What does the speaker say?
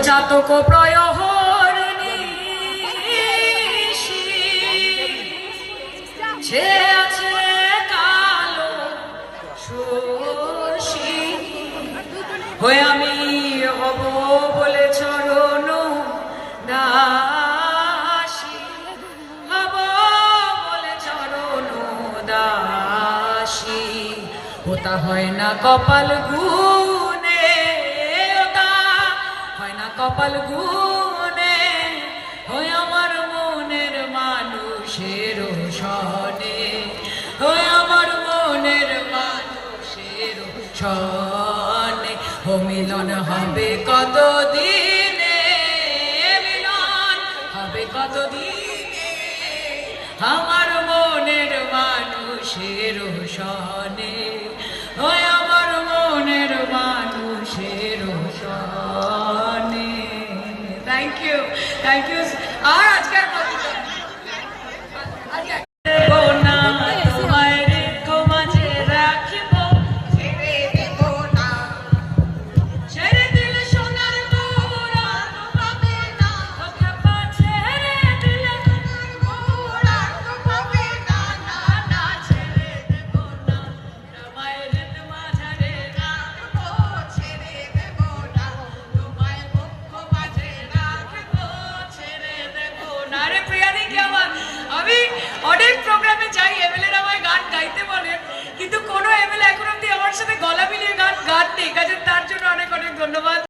চাতক যে আছে কালো সর্ষি হয়ে আমি হব বলে চরণ দাসী হব বলে চরণ দাসী ওটা হয় না কপাল গুনে ওটা হয় না কপাল গুনে হয় আমার মনের মানুষের সনে হয় আমার মনের মানুষের সনে ও মিলন হবে কত দিনে মিলন হবে কত দিনে আমার মনের মানুষের সনে হয় আমার মনের মানুষের সনে। থ্যাংক ইউ আর আজকের অনেক প্রোগ্রামে যাই এমএলএ আমায় গান গাইতে বলেন কিন্তু কোনো এমএলএ এখন অব্দি আমার সাথে গলা মিলিয়ে গান নেই কাজে তার জন্য অনেক অনেক ধন্যবাদ।